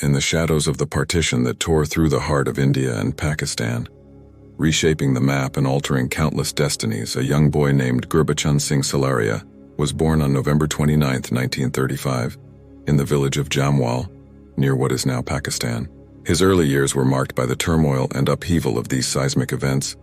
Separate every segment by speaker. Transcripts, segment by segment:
Speaker 1: in the shadows of the partition that tore through the heart of India and Pakistan. Reshaping the map and altering countless destinies, a young boy named Gurbachan Singh Salaria was born on November 29, 1935, in the village of Jamwal, near what is now Pakistan. His early years were marked by the turmoil and upheaval of these seismic events,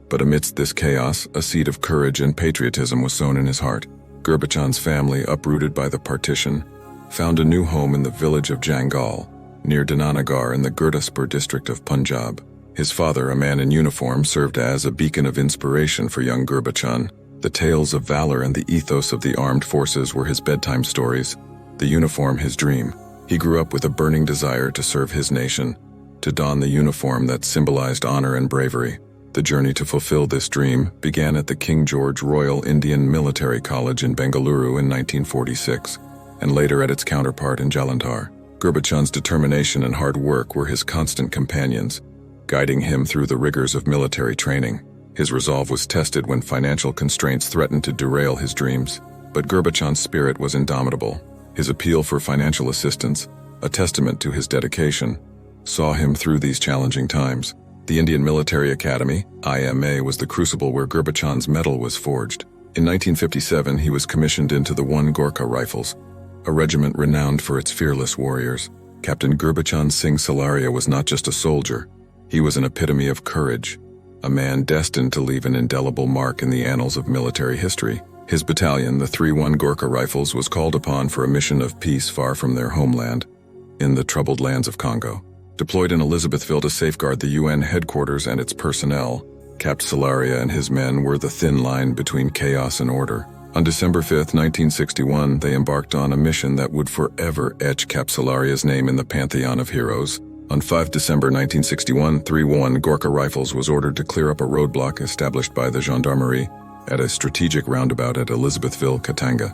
Speaker 1: but amidst this chaos, a seed of courage and patriotism was sown in his heart. Gurbachan's family, uprooted by the partition, found a new home in the village of Jangal, near Dinanagar in the Gurdaspur district of Punjab. His father, a man in uniform, served as a beacon of inspiration for young Gurbachan. The tales of valor and the ethos of the armed forces were his bedtime stories, the uniform his dream. He grew up with a burning desire to serve his nation, to don the uniform that symbolized honor and bravery. The journey to fulfill this dream began at the King George Royal Indian Military College in Bengaluru in 1946, and later at its counterpart in Jalandhar. Gurbachan's determination and hard work were his constant companions, guiding him through the rigors of military training. His resolve was tested when financial constraints threatened to derail his dreams, but Gurbachan's spirit was indomitable. His appeal for financial assistance, a testament to his dedication, saw him through these challenging times. The Indian Military Academy, IMA, was the crucible where Gurbachan's mettle was forged. In 1957, he was commissioned into the 1 Gorkha Rifles, a regiment renowned for its fearless warriors. Captain Gurbachan Singh Salaria was not just a soldier, he was an epitome of courage, a man destined to leave an indelible mark in the annals of military history. His battalion, the 3-1 Gorkha Rifles, was called upon for a mission of peace far from their homeland, in the troubled lands of Congo. Deployed in Elizabethville to safeguard the UN headquarters and its personnel, Capt. Salaria and his men were the thin line between chaos and order. On December 5, 1961, they embarked on a mission that would forever etch Capt. Salaria's name in the pantheon of heroes. On 5 December 1961, 3-1 Gorkha Rifles was ordered to clear up a roadblock established by the gendarmerie at a strategic roundabout at Elizabethville, Katanga.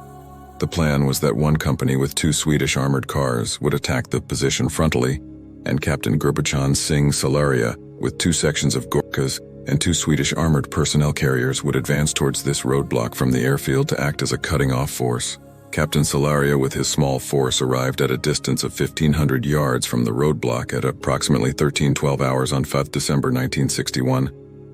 Speaker 1: The plan was that one company with 2 Swedish armored cars would attack the position frontally, and Captain Gurbachan Singh Salaria, with 2 sections of Gorkhas and 2 Swedish armored personnel carriers, would advance towards this roadblock from the airfield to act as a cutting-off force. Captain Salaria with his small force arrived at a distance of 1,500 yards from the roadblock at approximately 13:12 hours on 5 December 1961,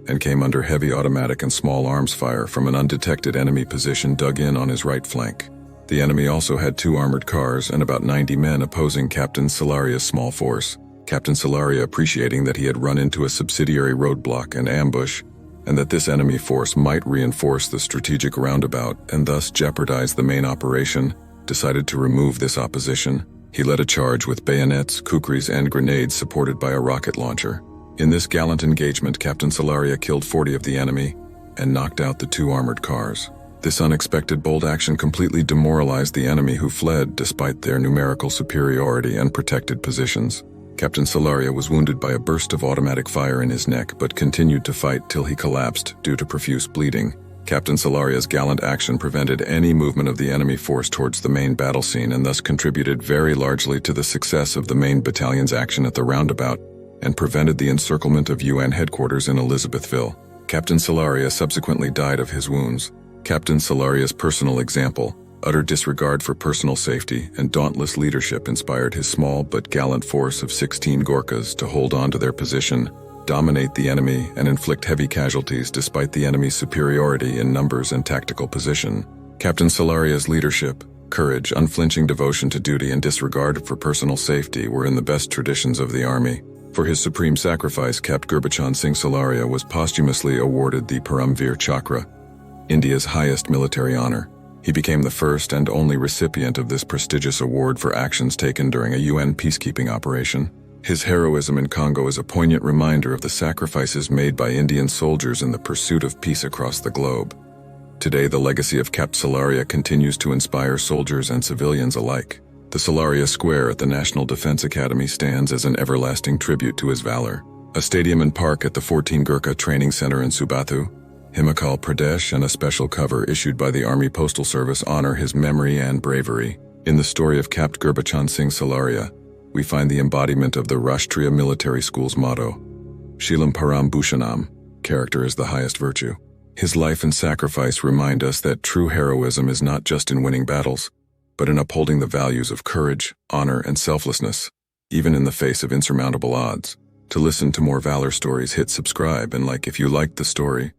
Speaker 1: and came under heavy automatic and small arms fire from an undetected enemy position dug in on his right flank. The enemy also had 2 armored cars and about 90 men opposing Captain Salaria's small force. Captain Salaria, appreciating that he had run into a subsidiary roadblock and ambush, and that this enemy force might reinforce the strategic roundabout and thus jeopardize the main operation, decided to remove this opposition. He led a charge with bayonets, kukris, and grenades supported by a rocket launcher. In this gallant engagement, Captain Salaria killed 40 of the enemy and knocked out the 2 armored cars. This unexpected bold action completely demoralized the enemy, who fled despite their numerical superiority and protected positions. Captain Salaria was wounded by a burst of automatic fire in his neck, but continued to fight till he collapsed due to profuse bleeding. Captain Salaria's gallant action prevented any movement of the enemy force towards the main battle scene, and thus contributed very largely to the success of the main battalion's action at the roundabout, and prevented the encirclement of UN headquarters in Elizabethville. Captain Salaria subsequently died of his wounds. Captain Salaria's personal example, utter disregard for personal safety, and dauntless leadership inspired his small but gallant force of 16 Gorkhas to hold on to their position, dominate the enemy, and inflict heavy casualties despite the enemy's superiority in numbers and tactical position. Captain Salaria's leadership, courage, unflinching devotion to duty, and disregard for personal safety were in the best traditions of the army. For his supreme sacrifice, Capt. Gurbachan Singh Salaria was posthumously awarded the Param Vir Chakra, India's highest military honor. He became the first and only recipient of this prestigious award for actions taken during a UN peacekeeping operation. His heroism in Congo is a poignant reminder of the sacrifices made by Indian soldiers in the pursuit of peace across the globe. Today, the legacy of Capt. Salaria continues to inspire soldiers and civilians alike. The Salaria Square at the National Defense Academy stands as an everlasting tribute to his valor. A stadium and park at the 14 Gurkha Training Center in Subathu, Himachal Pradesh, and a special cover issued by the Army Postal Service honor his memory and bravery. In the story of Capt. Gurbachan Singh Salaria, we find the embodiment of the Rashtriya Military School's motto, Shilam Param Bhushanam, character is the highest virtue. His life and sacrifice remind us that true heroism is not just in winning battles, but in upholding the values of courage, honor, and selflessness. even in the face of insurmountable odds. To listen to more valor stories, hit subscribe and like if you liked the story.